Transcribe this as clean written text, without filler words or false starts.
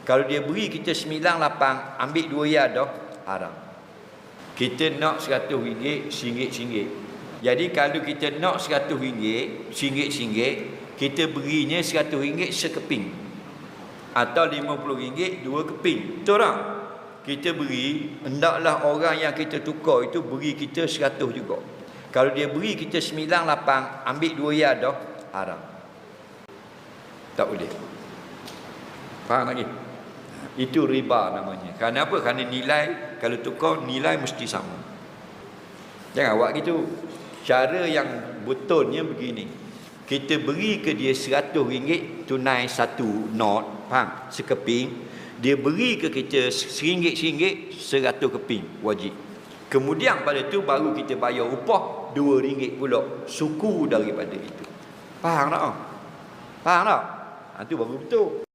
Kalau dia beri kita 98, ambil 2 ya dah, haram. Kita nak RM100, RM1. Jadi kalau kita nak RM100, RM1, kita berinya RM100 sekeping. Atau RM50, 2 keping. Betul tak? Kita beri, hendaklah orang yang kita tukar itu beri kita 100 juga. Kalau dia beri kita 98, ambil 2 ya dah, haram. Tak boleh. Faham lagi? Itu riba namanya. Kenapa? Kerana nilai, kalau tukar, nilai mesti sama. Jangan buat gitu. Cara yang betulnya begini. Kita beri ke dia RM100 tunai 1 not, faham? Sekeping. Dia beri ke kita RM1, 100 keping, wajib. Kemudian pada tu baru kita bayar upah RM2 pula, suku daripada itu. Faham tak? Faham tak? Itu baru betul.